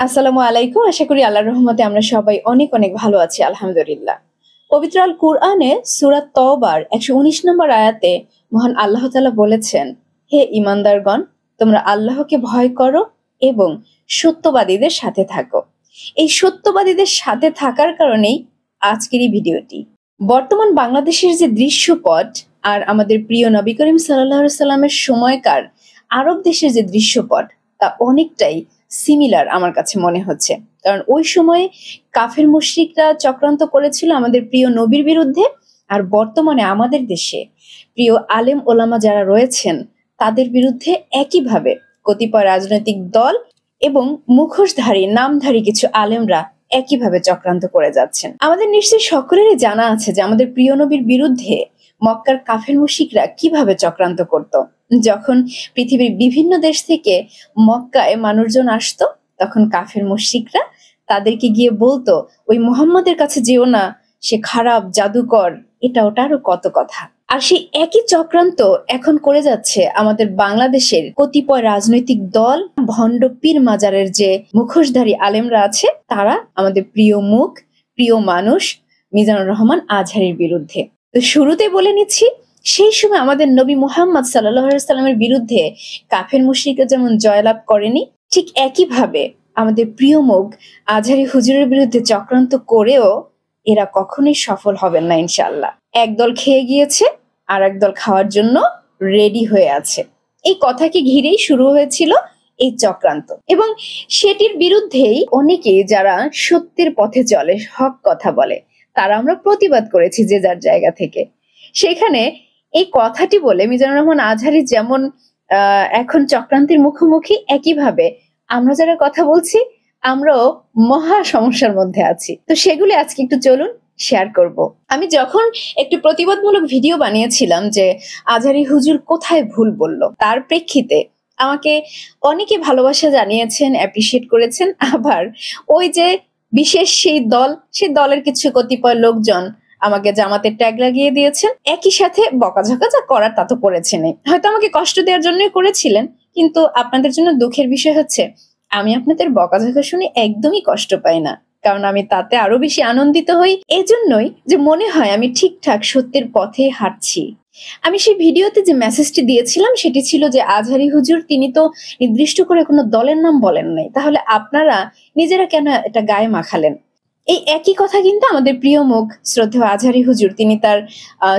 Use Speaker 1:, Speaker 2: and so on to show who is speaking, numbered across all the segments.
Speaker 1: আসসালামু আলাইকুম। আশা করি আল্লাহর রহমতে আমরা সবাই অনেক অনেক ভালো আছি আলহামদুলিল্লাহ। পবিত্র আল কুরআনে সূরা তওবার ১১৯ নম্বর আয়াতে মহান আল্লাহ তাআলা বলেছেন, হে ঈমানদারগণ, তোমরা আল্লাহকে ভয় করো এবং সত্যবাদীদের সাথে থাকো। এই সত্যবাদীদের সাথে থাকার কারণেই আজকের এই ভিডিওটি। বর্তমান বাংলাদেশের যে দৃশ্যপট আর আমাদের প্রিয় নবী করিম সাল্লাল্লাহু আলাইহি সাল্লামের সময়কার আরব দেশের যে দৃশ্যপট তা অনেকটাই সিমিলার আমার কাছে মনে হচ্ছে। কারণ ওই সময়ে কাফের মুশরিকরা চক্রান্ত করেছিল আমাদের প্রিয় নবীর বিরুদ্ধে, আর বর্তমানে আমাদের দেশে প্রিয় আলেম ওলামা যারা রয়েছেন তাদের বিরুদ্ধে একইভাবে কতিপয় রাজনৈতিক দল এবং মুখোশধারী নামধারী কিছু আলেমরা একইভাবে চক্রান্ত করে যাচ্ছেন। আমাদের নিশ্চয়ই সকলেরই জানা আছে যে আমাদের প্রিয় নবীর বিরুদ্ধে মক্কার কাফের মুশরিকরা কিভাবে চক্রান্ত করত। যখন পৃথিবীর বিভিন্ন দেশ থেকে মক্কায় মানুষজন আসতো, তখন কাফের মুশরিকরা তাদেরকে গিয়ে বলতো, ওই মুহাম্মাদের কাছে যেও না, সে খারাপ, জাদুকর, এটা ওটা আরো কত কথা। আর সেই একই চক্রান্ত এখন করে যাচ্ছে আমাদের বাংলাদেশের কতিপয় রাজনৈতিক দল, ভণ্ড পীর মাজারের যে মুখোশধারী আলেমরা আছে, তারা আমাদের প্রিয় মুখ, প্রিয় মানুষ মিজানুর রহমান আজহারীর বিরুদ্ধে। তো শুরুতে বলে নিচ্ছি, সেই সময় আমাদের নবী মুহাম্মদ সাল্লাল্লাহু আলাইহি সাল্লামের বিরুদ্ধে কাফের মুশরিকরা যেমন জয়লাভ করেনি, ঠিক একইভাবে আমাদের প্রিয় মুখ আজহারী হুজুরের বিরুদ্ধে চক্রান্ত করেও এরা কখনোই সফল হবেন না ইনশাআল্লাহ। একদল খেয়ে গিয়েছে আর একদল খাওয়ার জন্য রেডি হয়ে আছে, এই কথাকে ঘিরেই শুরু হয়েছিল এই চক্রান্ত। এবং সেটির বিরুদ্ধেই অনেকে যারা সত্যের পথে চলে, হক কথা বলে, তারা আমরা প্রতিবাদ করেছি যে যার জায়গা থেকে। সেখানে এই কথাটি বলে মিজানুর রহমান আজহারী যেমন এখন চক্রান্তের মুখোমুখি, একইভাবে আমরা যারা কথা বলছি আমরাও মহা সমস্যার মধ্যে আছি। তো সেগুলি আজকে একটু চলুন শেয়ার করব। আমি যখন একটু প্রতিবাদমূলক ভিডিও বানিয়েছিলাম যে আজহারী হুজুর কোথায় ভুল বলল, তার প্রেক্ষিতে আমাকে অনেকে ভালোবাসা জানিয়েছেন, অ্যাপ্রিশিয়েট করেছেন। আবার ওই যে বিশেষ সেই দলের কিছু কতিপয় লোকজন আমাকে জামাতের ট্যাগ লাগিয়ে দিয়েছেন। একই সাথে বকাঝকা যা করার তা তো করেছেনই, হয়তো আমাকে কষ্ট দেওয়ার জন্যই করেছিলেন। কিন্তু আপনাদের জন্য দুঃখের বিষয় হচ্ছে, আমি আপনাদের বকাঝকা শুনে একদমই কষ্ট পাই না, কারণ আমি তাতে আরো বেশি আনন্দিত হই। এজন্যই যে মনে হয় আমি ঠিকঠাক সত্যের পথে হাঁটছি। আমি সেই ভিডিওতে যে মেসেজটি দিয়েছিলাম সেটি ছিল যে আজহারী হুজুর তিনি তো নির্দিষ্ট করে কোনো দলের নাম বলেন নাই, তাহলে আপনারা নিজেরা কেন এটা গায়ে মাখালেন। এই একই কথা কিন্তু আমাদের প্রিয় মুখ শ্রদ্ধেয় আজহারী হুজুর তিনি তার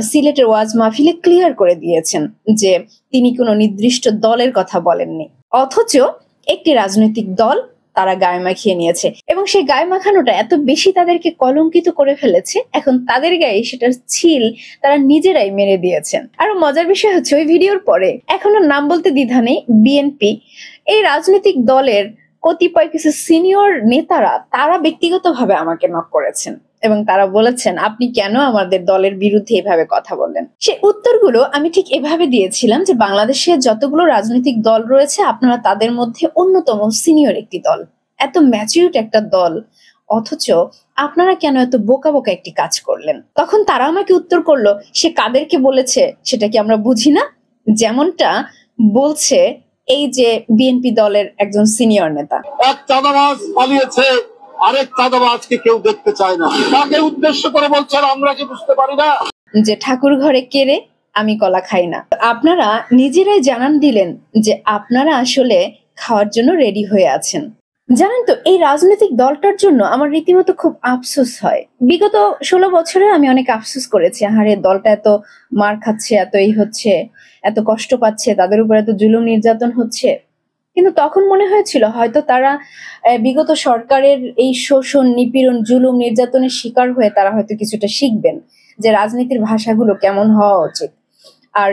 Speaker 1: সিলেটের ওয়াজ মাহফিলে ক্লিয়ার করে দিয়েছেন যে তিনি কোনো নির্দিষ্ট দলের কথা বলেননি, অথচ একটি রাজনৈতিক দল তারা গায়ে মাখিয়ে নিয়েছে এবং সেই গায়ে মাখানোটা এত বেশি তাদেরকে কলঙ্কিত করে ফেলেছে, এখন তাদের গায়ে সেটার ছিল তারা নিজেরাই মেরে দিয়েছেন। আরো মজার বিষয় হচ্ছে, ওই ভিডিওর পরে এখনো নাম বলতে দ্বিধা নেই, বিএনপি এই রাজনৈতিক দলের কতিপয় কিছু সিনিয়র নেতারা তারা ব্যক্তিগতভাবে আমাকে নক করেছেন এবং তারা বলেছেন, আপনি কেন আমাদের দলের বিরুদ্ধে এভাবে কথা বললেন। সে উত্তরগুলো আমি ঠিক এভাবে দিয়েছিলাম যে বাংলাদেশে যতগুলো রাজনৈতিক দল রয়েছে আপনারা তাদের মধ্যে অন্যতম সিনিয়র একটি দল, এত ম্যাচিউরড একটা দল, অথচ আপনারা কেন এত বোকা বোকা একটি কাজ করলেন। তখন তারা আমাকে উত্তর করলো, সে কাদেরকে বলেছে সেটা কি আমরা বুঝি না, যেমনটা বলছে এই যে বিএনপি দলের একজন সিনিয়র নেতা।
Speaker 2: এক চাঁদাবাজ পালিয়েছে, আরেক চাঁদাবাজকে কেউ দেখতে চায় না, তাকে উদ্দেশ্য করে বলছেন আমরা কি বুঝতে পারি না
Speaker 1: যে ঠাকুর ঘরে কেড়ে আমি কলা খাই না। আপনারা নিজেরাই জানান দিলেন যে আপনারা আসলে খাওয়ার জন্য রেডি হয়ে আছেন। জানেন তো, এই রাজনৈতিক দলটার জন্য আমার রীতিমতো খুব আফসোস হয়। বিগত 16 বছরে আমি অনেক আফসোস করেছি, আহারে দলটা এত মার খাচ্ছে, এত এই হচ্ছে, এত কষ্ট পাচ্ছে, তাদের উপর এত জুলুম নির্যাতন হচ্ছে। কিন্তু তখন মনে হয়েছিল হয়তো তারা বিগত সরকারের এই শোষণ, নিপীড়ন, জুলুম, নির্যাতনের শিকার হয়ে তারা হয়তো কিছুটা শিখবেন যে রাজনীতির ভাষাগুলো কেমন হওয়া উচিত। আর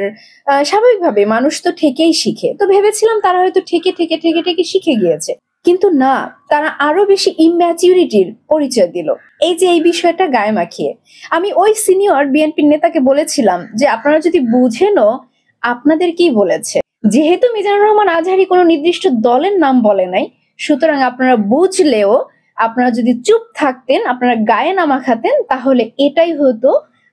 Speaker 1: স্বাভাবিকভাবে মানুষ তো ঠেকেই শিখে, তো ভেবেছিলাম তারা হয়তো ঠেকে ঠেকে ঠেকে ঠেকে শিখে গিয়েছে, কিন্তু না, তারা আরো বেশি ইম্যাচিউরিটির পরিচয় দিল এই যে এই বিষয়টা গায়ে মাখিয়ে। আমি ওই সিনিয়র বিএনপি নেতাকে বলেছিলাম যে আপনারা যদি বুঝেনও আপনাদেরকেই বলেছে, যেহেতু মিজানুর রহমান আজহারী কোনো নির্দিষ্ট দলের নাম বলে নাই, সুতরাং আপনারা বুঝলেও আপনারা যদি চুপ থাকতেন, আপনারা গায়ে না মাখাতেন, তাহলে এটাই হতো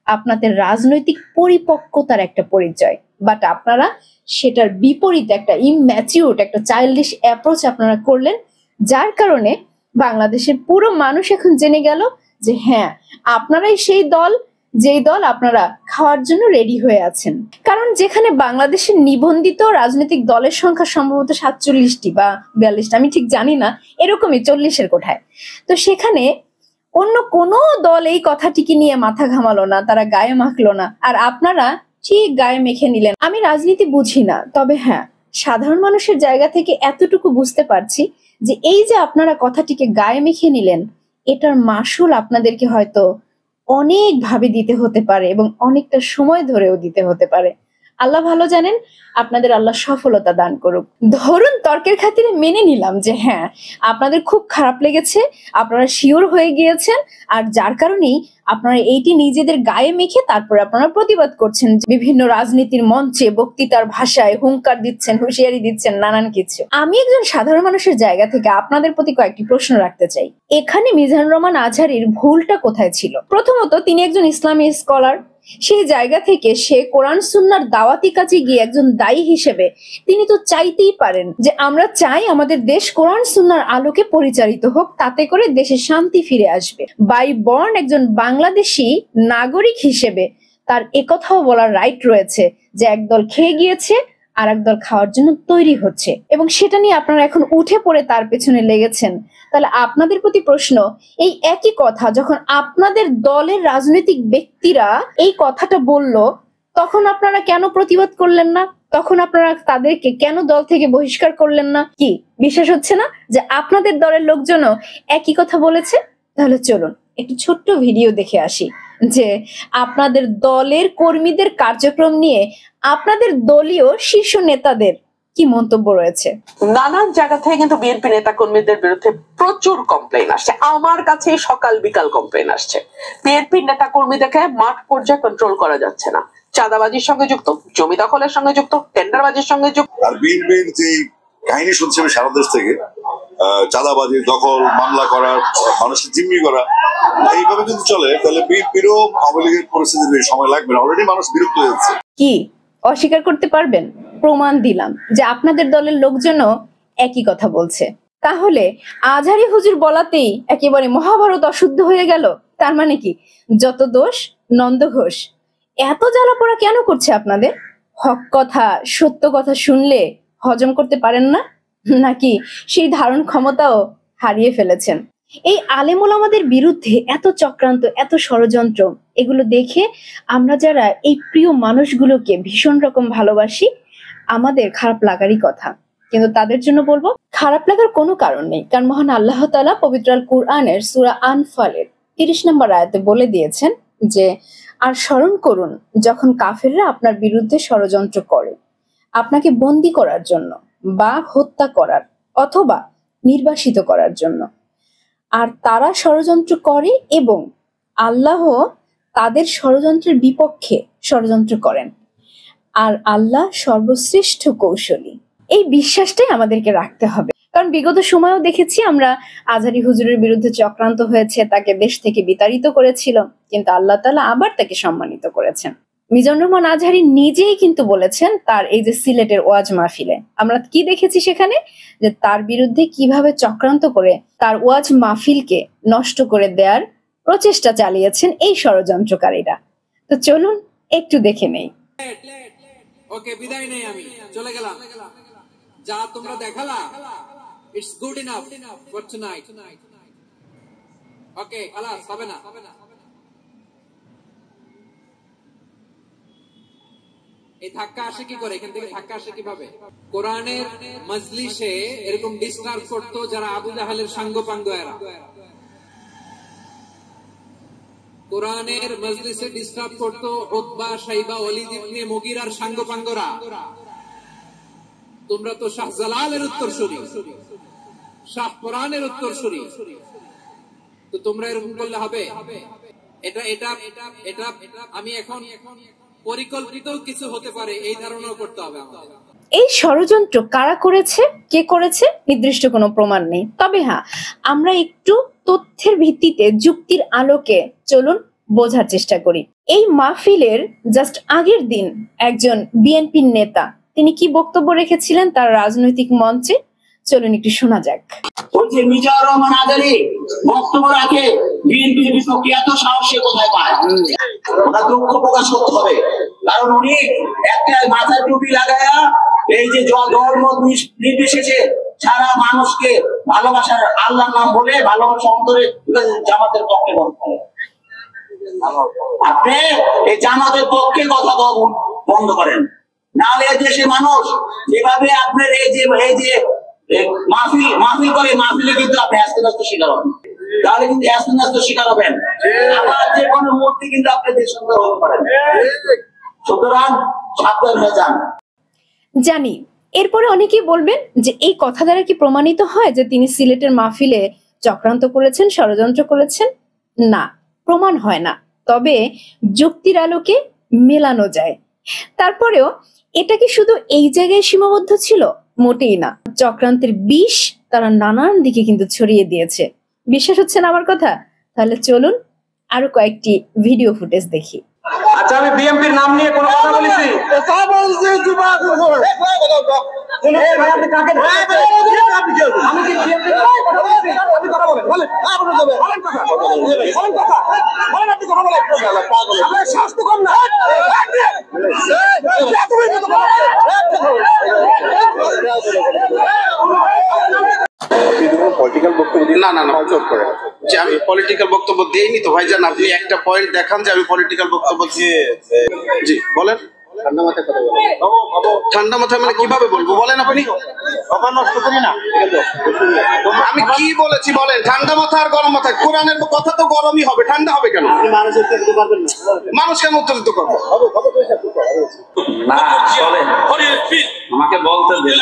Speaker 1: আপনাদের রাজনৈতিক পরিপক্কতার একটা পরিচয়। বাট আপনারা সেটার বিপরীত একটা ইম্যাচিউরড, একটা চাইল্ডিশ অ্যাপ্রোচ আপনারা করলেন, যার কারণে বাংলাদেশের পুরো মানুষ এখন জেনে গেল যে হ্যাঁ, আপনারাই সেই দল যেই দল আপনারা খাওয়ার জন্য রেডি হয়ে আছেন। কারণ যেখানে বাংলাদেশের নিবন্ধিত রাজনৈতিক দলের সংখ্যা সম্ভবত 47টি বা 42টি, আমি ঠিক জানি না, এরকমই 40-এর কোঠায়। তো সেখানে অন্য কোনো দল এই কথাটিকে নিয়ে মাথা ঘামালো না, তারা গায়ে মাখলো না, আর আপনারা ঠিক গায়ে মেখে নিলেন। আমি রাজনীতি বুঝি না, তবে হ্যাঁ, সাধারণ মানুষের জায়গা থেকে এতটুকু বুঝতে পারছি যে এই যে আপনারা কথাটিকে গায়ে মেখে নিলেন, এটার মাসুল আপনাদেরকে হয়তো অনেক ভাবে দিতে হতে পারে এবং অনেকটা সময় ধরেও দিতে হতে পারে। আল্লাহ ভালো জানেন, আপনাদের আল্লাহ সফলতা দান করুক। ধরুন তর্কের খাতিরে মেনে নিলাম যে হ্যাঁ, আপনাদের খুব খারাপ লেগেছে, আপনারা শিওর হয়ে গিয়েছেন, আর যার কারণেই আপনারা এইটি নিজেদের গায়ে মেখে তারপরে আপনারা প্রতিবাদ করছেন, বিভিন্ন রাজনীতির মঞ্চে বক্তৃতার ভাষায় হুঙ্কার দিচ্ছেন, হুঁশিয়ারি দিচ্ছেন, নানান কিছু। আমি একজন সাধারণ মানুষের জায়গা থেকে আপনাদের প্রতি কয়েকটি প্রশ্ন রাখতে চাই। এখানে মিজানুর রহমান আজহারীর ভুলটা কোথায় ছিল? প্রথমত, তিনি একজন ইসলামী স্কলার। সেই জায়গা থেকে সে কোরআন সুন্নাহর দাওয়াতি কাজে গিয়ে একজন দায়ী হিসেবে তিনি তো চাইতেই পারেন যে আমরা চাই আমাদের দেশ কোরআন সুন্নাহর আলোকে পরিচালিত হোক, তাতে করে দেশে শান্তি ফিরে আসবে। বাই বর্ন একজন বাংলাদেশী নাগরিক হিসেবে তার একথাও বলার রাইট রয়েছে যে একদল খেয়ে গিয়েছে আর একদল খাওয়ার জন্য তৈরি হচ্ছে, এবং সেটা নিয়ে আপনারা এখন উঠে পড়ে তার পেছনে লেগেছেন। তাহলে আপনাদের প্রতি প্রশ্ন, এই একই কথা যখন আপনাদের দলের রাজনৈতিক ব্যক্তিরা এই কথাটা বলল, তখন আপনারা কেন প্রতিবাদ করলেন না? তখন আপনারা তাদেরকে কেন দল থেকে বহিষ্কার করলেন না? কি বিশ্বাস হচ্ছে না যে আপনাদের দলের লোকজনও একই কথা বলেছে? তাহলে চলুন একটু ছোট্ট ভিডিও দেখে আসি যে আপনাদের দলের কর্মীদের কার্যক্রম নিয়ে আপনাদের দলীয় শীর্ষ নেতাদের কি মন্তব্য রয়েছে।
Speaker 3: নানান জায়গা থেকে কিন্তু বিএনপি নেতা কর্মীদের বিরুদ্ধে প্রচুর কমপ্লেইন আসছে। আমার কাছে সকাল বিকাল কমপ্লেইন আসছে। বিএনপি নেতা কর্মীদেরকে মাঠ পর্যায়ে কন্ট্রোল করা যাচ্ছে না, চাঁদাবাজির সঙ্গে যুক্ত, জমি দখলের সঙ্গে যুক্ত, টেন্ডারবাজির সঙ্গে যুক্ত।
Speaker 4: আর বিএনপির যে কাহিনী শুনছি আমি সারা দেশ থেকে, চাঁদাবাজি, দখল, মামলা করা, মানুষের জিম্মি করা, এইভাবে যদি চলে তাহলে বিএনপিরও আওয়ামী লীগের পরিস্থিতি সময় লাগবে না। অলরেডি মানুষ বিরক্ত হয়েছে।
Speaker 1: কি অস্বীকার করতে পারবেন? প্রমাণ দিলাম যে আপনাদের দলের লোকজনও একই কথা বলছে। তাহলে আজহারী হুজুর বলাতেই একেবারে মহাভারত অশুদ্ধ হয়ে গেল? তার মানে কি যত দোষ নন্দ ঘোষ? এত জ্বালাপোড়া কেন করছে আপনাদের? হক কথা, সত্য কথা শুনলে হজম করতে পারেন না, নাকি সেই ধারণ ক্ষমতাও হারিয়ে ফেলেছেন? এই আলেম ওলামাদের বিরুদ্ধে এত চক্রান্ত, এত ষড়যন্ত্র, এগুলো দেখে আমরা যারা এই প্রিয় মানুষগুলোকে ভীষণ রকম ভালোবাসি, আমাদের খারাপ লাগারই কথা। কিন্তু তাদের জন্য বলবো, খারাপ লাগার কোনো কারণ নেই, কারণ মহান আল্লাহ তাআলা পবিত্র আল কুরআনের সূরা আনফালের 30 নম্বর আয়াতে বলে দিয়েছেন যে, আর স্মরণ করুন যখন কাফেররা আপনার বিরুদ্ধে ষড়যন্ত্র করে আপনাকে বন্দী করার জন্য বা হত্যা করার অথবা নির্বাসিত করার জন্য, আর তারা ষড়যন্ত্র করে এবং আল্লাহ তাদের ষড়যন্ত্রের বিপক্ষে ষড়যন্ত্র করেন, আর আল্লাহ সর্বশ্রেষ্ঠ কৌশলী। এই বিশ্বাসটাই আমাদেরকে রাখতে হবে। কারণ বিগত সময়েও দেখেছি আমরা আজহারী হুজুরের বিরুদ্ধে চক্রান্ত হয়েছে, তাকে দেশ থেকে বিতাড়িত করেছিল, কিন্তু আল্লাহ তাআলা আবার তাকে সম্মানিত করেছেন। মিজানুর রহমান আজহারী নিজেই কিন্তু বলেছেন তার এই যে সিলেটের ওয়াজ মাহফিলে, আমরা কি দেখেছি সেখানে যে তার বিরুদ্ধে কিভাবে চক্রান্ত করে তার ওয়াজ মাহফিলকে নষ্ট করে দেওয়ার প্রচেষ্টা চালিয়েছেন এই ষড়যন্ত্রকারীরা। তো চলুন একটু দেখে নেই।
Speaker 5: ওকে, বিদায় নেই, আমি চলে গেলাম। যা তোমরা দেখালা, it's good enough for tonight. Okay, খালাস, হবে না। এই ধাক্কা আসে কি করে? এখান থেকে ধাক্কা আসে কিভাবে? কোরআনের মজলিসে এরকম ডিস্টার্ব করতো যারা আবু জাহালের সাঙ্গপাঙ্গ এরা। কোরআনের মজলিসে ডিস্টার্ব করতো উতবা, শাইবা, ওয়ালিদ ইবনে মুগীরার সাঙ্গপাঙ্গরা। তোমরা তো শাহজালালের উত্তরসূরি, শাহ কোরআনের উত্তরসূরি, তো তোমরা এরকম করলে হবে? এটা এটা এটা আমি এখন পরিকল্পিত কিছু হতে পারে এই ধারণাও করতে হবে আমাদের।
Speaker 1: এই ষড়যন্ত্র কারা করেছে, কে করেছে, নির্দিষ্ট কোনো প্রমাণ নেই। তবে হ্যাঁ, আমরা একটু তথ্যের ভিত্তিতে যুক্তির আলোকে চলুন বোঝার চেষ্টা করি। এই মাহফিলের জাস্ট আগের দিন একজন বিএনপির নেতা তিনি কি বক্তব্য রেখেছিলেন তার রাজনৈতিক মঞ্চে, চলুন একটু শোনা যাক।
Speaker 6: ওই যে মিজানুর রহমান আজারি বক্তব্য রাখে বিএনপির বিপক্ষে, এত সাহস সে কোথায় পায়? ওনার দুঃখ প্রকাশ করতে হবে, কারণ উনি একটা মাথায় টুপি লাগায়া এই যে দলমত নির্বিশেষে সারা মানুষকে ভালোবাসার আল্লাহর নাম বলে ভালোবাসা অন্তরে জামাতের পক্ষে বলতে। আপনি এই জামাতের পক্ষে কথা বন্ধ করেন, নাহলে দেশের মানুষ যেভাবে আপনার এই যে মাহফিল করে, মাহফিলে কিন্তু আপনি হাস্ত শিকার হবেন, তাহলে কিন্তু হাস্ত শিকার হবেন, আবার যে কোনো মুহূর্তে কিন্তু আপনি দেশান্তর হতে পারেন। সুতরাং সাবধান হয়ে যান।
Speaker 1: জানি এরপরে অনেকেই বলবেন যে এই কথা দ্বারা কি প্রমাণিত হয় যে তিনি সিলেটের মাহফিলে চক্রান্ত করেছেন, ষড়যন্ত্র করেছেন? না, প্রমাণ হয় না, তবে যুক্তির আলোকে মেলানো যায়। তারপরেও এটা কি শুধু এই জায়গায় সীমাবদ্ধ ছিল? মোটেই না। চক্রান্তের বিষ তারা নানান দিকে কিন্তু ছড়িয়ে দিয়েছে। বিশ্বাস হচ্ছে না আমার কথা? তাহলে চলুন আরো কয়েকটি ভিডিও ফুটেজ দেখি।
Speaker 7: আচ্ছা, আমি বিএনপির নাম নিয়ে কোনো কথা বলেছি? আপনি কাকে আমি কি বিএনপির আপনি কথা বলেন, বলেন আপনি কথা বলেন, আপনার স্বাস্থ্য কম না?
Speaker 8: পলিটিক্যাল বক্তব্য না না না চোখ করে যে আমি পলিটিক্যাল বক্তব্য দেইনি তো ভাইজান, আপনি একটা পয়েন্ট দেখান যে আমি পলিটিক্যাল বক্তব্য দিয়ে। জি বলেন। ঠান্ডা মাথায় কথা বলেন। ঠান্ডা মাথায় মানে কিভাবে বলবো বলেন আপনি?
Speaker 7: নষ্ট করি না।
Speaker 8: আমি কি বলেছি বলেন? ঠান্ডা মাথা আর গরম মাথা, কোরআনের কথা তো গরমই হবে, ঠান্ডা হবে কেন? মানুষ কেন উত্তেজিত করবো?
Speaker 6: না চলেন, আমাকে বলতে দেন,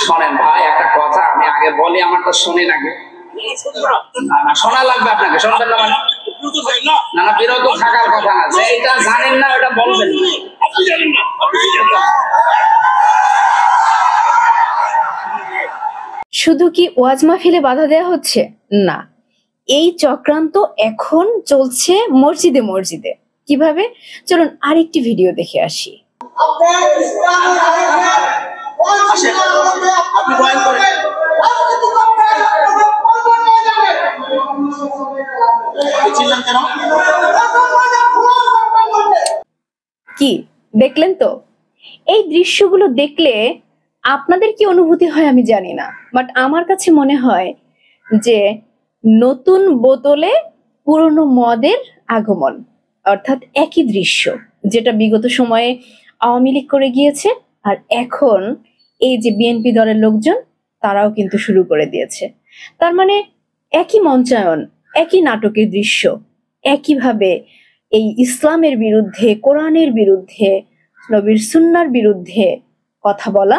Speaker 6: শোনেন ভাই একটা কথা আমি আগে বলি, আমার তো শুনি নাকি? না শোনা লাগবে আপনাকে, শুনবেন না মানে? না না, বিরত থাকার কথা না, যেটা জানেন না ওটা বলবেন।
Speaker 1: শুধু কি ওয়াজ মাহফিলে বাধা দেওয়া হচ্ছে? না, এই চক্রান্ত এখন চলছে মসজিদে মসজিদে। কিভাবে? চলুন আরেকটি ভিডিও দেখে আসি। কি দেখলেন তো? এই দৃশ্যগুলো দেখলে আপনাদের কি অনুভূতি হয় আমি জানি না, বাট আমার কাছে মনে হয় যে নতুন বোতলে পুরনো মদের আগমন, অর্থাৎ একই দৃশ্য যেটা বিগত সময়ে আওয়ামী লীগ করে গিয়েছে, আর এখন এই যে বিএনপি দলের লোকজন তারাও কিন্তু শুরু করে দিয়েছে। তার মানে একই মঞ্চায়ন, একই নাটকের দৃশ্য, একইভাবে এই ইসলামের বিরুদ্ধে, কোরআনের বিরুদ্ধে, নবীর সুন্নাহর বিরুদ্ধে কথা বলা,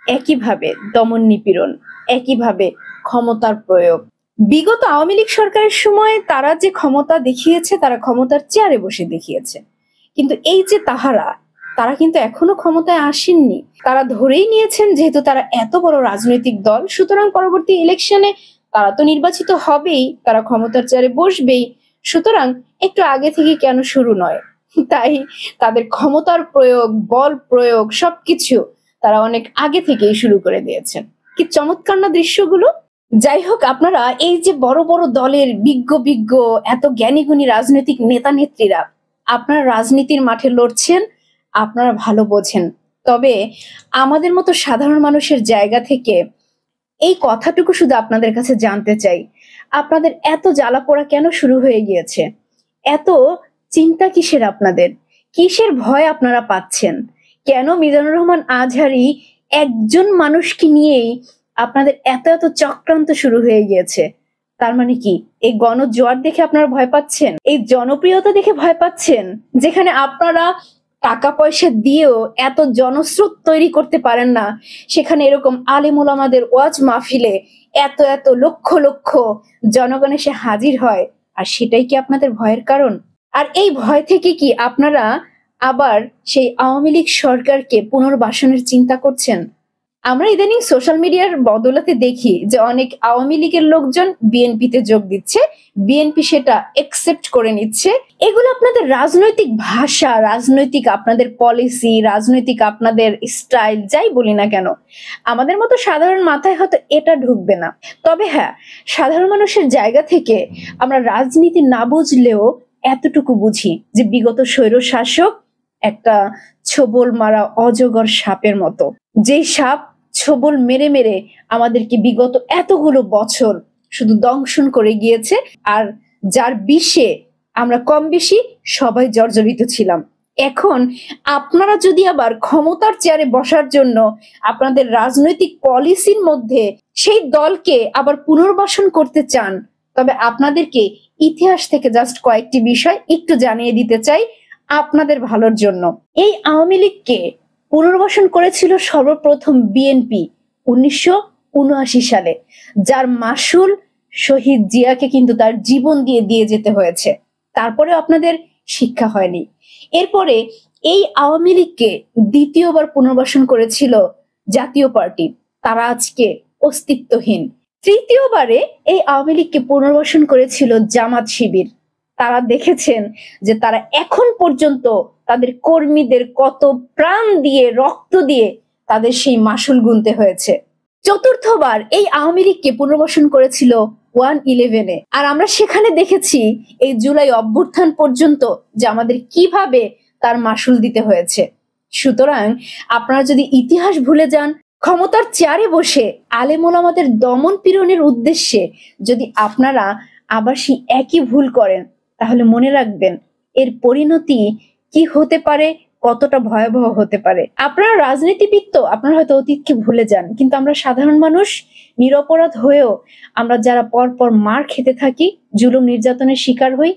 Speaker 1: একইভাবে দমন নিপীড়ন, একইভাবে ক্ষমতার প্রয়োগ। বিগত আওয়ামী লীগ সরকারের সময় তারা যে ক্ষমতা দেখিয়েছে, তারা ক্ষমতার চেয়ারে বসে দেখিয়েছে, কিন্তু এই যে তারা কিন্তু এখনো ক্ষমতায় আসেননি। তারা ধরেই নিয়েছেন যেহেতু তারা এত বড় রাজনৈতিক দল, সুতরাং পরবর্তী ইলেকশনে তারা তো নির্বাচিত হবেই, তারা ক্ষমতার চেয়ারে বসবেই, সুতরাং একটু আগে থেকে কেন শুরু নয়? তাই তাদের ক্ষমতার প্রয়োগ, বল প্রয়োগ সবকিছু তারা অনেক আগে থেকেই শুরু করে দিয়েছেন। কি চমৎকার না দৃশ্যগুলো! যাই হোক, আপনারা এই যে বড় বড় দলের বিজ্ঞ এত জ্ঞানী গুণী রাজনৈতিক নেতা নেত্রীরা, আপনারা রাজনীতির মাঠে লড়ছেন, আপনারা ভালো বোঝেন, তবে আমাদের মতো সাধারণ মানুষের জায়গা থেকে এই কথাটুকু শুধু আপনাদের কাছে জানতে চাই, আপনাদের এত জ্বালা পোড়া কেন শুরু হয়ে গিয়েছে? এত চিন্তা কিসের আপনাদের? কিসের ভয় আপনারা পাচ্ছেন? কেন মিজানুর রহমান আজহারী একজন মানুষকে নিয়েই আপনাদের এত এত চক্রান্ত শুরু হয়ে গিয়েছে? তার মানে কি এই গণজোয়ার দেখে আপনারা ভয় পাচ্ছেন? এই জনপ্রিয়তা দেখে ভয় পাচ্ছেন? যেখানে আপনারা টাকা পয়সা দিয়েও এত জনস্রোত তৈরি করতে পারেন না, সেখানে এরকম আলেম ওলামাদের ওয়াজ মাহফিলে এত এত লক্ষ লক্ষ জনগণ এসে হাজির হয়, আর সেটাই কি আপনাদের ভয়ের কারণ? আর এই ভয় থেকে কি আপনারা আবার সেই আওয়ামী লীগ সরকারকে পুনর্বাসনের চিন্তা করছেন? আমরা ইদানিং সোশ্যাল মিডিয়ার বদৌলতে দেখি যে অনেক আওয়ামী লীগের লোকজন বিএনপিতে যোগ দিচ্ছে, বিএনপি সেটা একসেপ্ট করে নিচ্ছে। এগুলো আপনাদের রাজনৈতিক ভাষা, রাজনৈতিক আপনাদের পলিসি, রাজনৈতিক আপনাদের স্টাইল, যাই বলি না কেন, আমাদের মতো সাধারণ মাথায় হয়তো এটা ঢুকবে না। তবে হ্যাঁ, সাধারণ মানুষের জায়গা থেকে আমরা রাজনীতি না বুঝলেও এতটুকু বুঝি যে বিগত স্বৈর শাসক একটা ছোবল মারা অজগর সাপের মতো, যেই সাপ ছোবল মেরে মেরে আমাদেরকে বিগত এতগুলো বছর শুধু দংশন করে গিয়েছে, আর যার বিষে আমরা কম বেশি সবাই জর্জরিত ছিলাম। এখন আপনারা যদি আবার ক্ষমতার চেয়ারে বসার জন্য আপনাদের রাজনৈতিক পলিসির মধ্যে সেই দলকে আবার পুনর্বাসন করতে চান, তবে আপনাদেরকে ইতিহাস থেকে জাস্ট কয়েকটি বিষয় একটু জানিয়ে দিতে চাই আপনাদের ভালোর জন্য। এই আওয়ামী লীগকে পুনর্বাসন করেছিল সর্বপ্রথম বিএনপি 1979 সালে, যার মাসুল শহীদ জিয়াকে কিন্তু তার জীবন দিয়ে যেতে হয়েছে। তারপরেও আপনাদের শিক্ষা হয়নি। এরপরে এই আওয়ামী লীগকে দ্বিতীয়বার পুনর্বাসন করেছিল জাতীয় পার্টি, তারা আজকে অস্তিত্বহীন। তৃতীয়বারে এই আওয়ামী লীগকে পুনর্বাসন করেছিল জামাত শিবির, তারা দেখেছেন যে তারা এখন পর্যন্ত তাদের কর্মীদের কত প্রাণ দিয়ে রক্ত দিয়ে তাদের সেই মাসুল গুনতে হয়েছে। চতুর্থবার এই আওয়ামী লীগকে পুনর্বাসন করেছিল 1/11-এ, আর আমরা সেখানে দেখেছি এই জুলাই অভ্যুত্থান পর্যন্ত যে আমাদের কিভাবে তার মাসুল দিতে হয়েছে। সুতরাং আপনারা যদি ইতিহাস ভুলে যান, ক্ষমতার চেয়ারে বসে আলেম ওলামাদের দমন পীড়নের উদ্দেশ্যে যদি আপনারা আবার সেই একই ভুল করেন, তাহলে মনে রাখবেন এর পরিণতি কি হতে পারে, কতটা ভয়াবহ হতে পারে। আপনারা রাজনীতিবিদ তো আপনারা হয়তো অতীতকে ভুলে যান, কিন্তু আমরা সাধারণ মানুষ নিরপরাধ হয়েও আমরা যারা পরপর মার খেতে থাকি, জুলুম নির্যাতনের শিকার হই,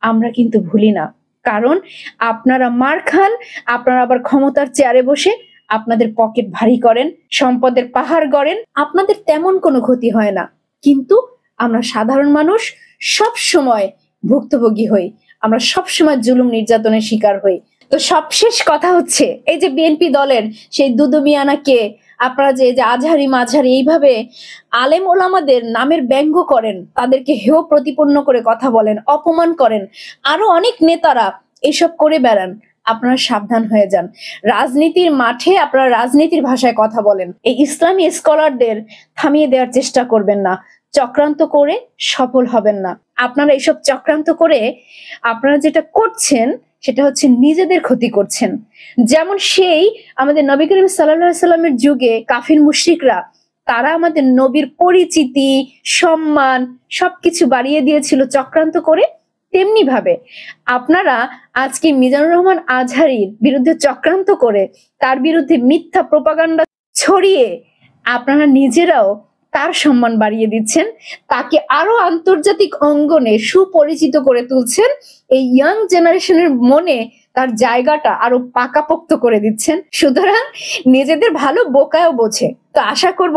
Speaker 1: আমরা কিন্তু ভুলি না। কারণ আপনারা মার খান, আপনারা আবার ক্ষমতার চেয়ারে বসে আপনাদের পকেট ভারী করেন, সম্পদের পাহাড় গড়েন, আপনাদের তেমন কোনো ক্ষতি হয় না, কিন্তু আমরা সাধারণ মানুষ সব সময় ভুক্তভোগী হই, আমরা সব সময় জুলুম নির্যাতনের শিকার হই। তো সবশেষ কথা হচ্ছে, এই যে বিএনপি দলের সেই দুদু মিয়ানাকে আপনারা যে আজহারি মাঝহারি এইভাবে আলেম ওলামাদের নামের ব্যঙ্গ করেন, তাদেরকে হেয় প্রতিপন্ন করে কথা বলেন, অপমান করেন, আরো অনেক নেতারা এসব করে বেড়ান, আপনারা সাবধান হয়ে যান। রাজনীতির মাঠে আপনারা রাজনীতির ভাষায় কথা বলেন, এই ইসলামী স্কলারদের থামিয়ে দেওয়ার চেষ্টা করবেন না, চক্রান্ত করে সফল হবেন না। আপনারা এইসব চক্রান্ত করে আপনারা যেটা করছেন সেটা হচ্ছে নিজেদের ক্ষতি করছেন। যেমন সেই আমাদের নবী করিম সাল্লাল্লাহু আলাইহি সাল্লামের যুগে কাফির মুশরিকরা, তারা আমাদের নবীর পরিচিতি, সম্মান সবকিছু বাড়িয়ে দিয়েছিল চক্রান্ত করে, তেমনি ভাবে আপনারা আজকে মিজানুর রহমান আজহারির বিরুদ্ধে চক্রান্ত করে তার বিরুদ্ধে মিথ্যা প্রোপাগান্ডা ছড়িয়ে আপনারা নিজেরাও তার সম্মান বাড়িয়ে দিচ্ছেন, তাকে আরো আন্তর্জাতিক অঙ্গনে সুপরিচিত করে তুলছেন, এই ইয়াং জেনারেশনের মনে তার জায়গাটা আরো পাকাপোক্ত করে দিচ্ছেন। সুতরাং নিজেদের ভালো বোকাও বোঝে। তো আশা করব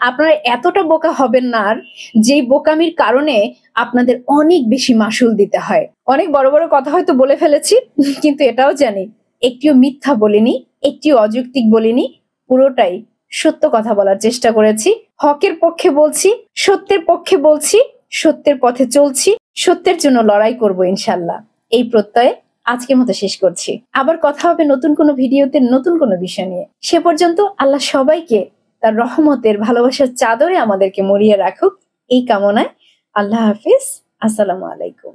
Speaker 1: আপনারা এতটা বোকা হবেন না, আর যেই বোকামির কারণে আপনাদের অনেক বেশি মাসুল দিতে হয়। অনেক বড় বড় কথা হয়তো বলে ফেলেছি, কিন্তু এটাও জানি একটিও মিথ্যা বলিনি, একটিও অযৌক্তিক বলিনি, পুরোটাই সত্য কথা বলার চেষ্টা করেছি। হকের পক্ষে বলছি, সত্যের পক্ষে বলছি, সত্যের পথে চলছি, সত্যের জন্য লড়াই করব ইনশাল্লাহ। এই প্রত্যয়ে আজকের মতো শেষ করছি। আবার কথা হবে নতুন কোনো ভিডিওতে নতুন কোনো বিষয় নিয়ে। সে পর্যন্ত আল্লাহ সবাইকে তার রহমতের ভালোবাসার চাদরে আমাদেরকে মরিয়ে রাখুক, এই কামনায় আল্লাহ হাফিজ। আসসালামু আলাইকুম।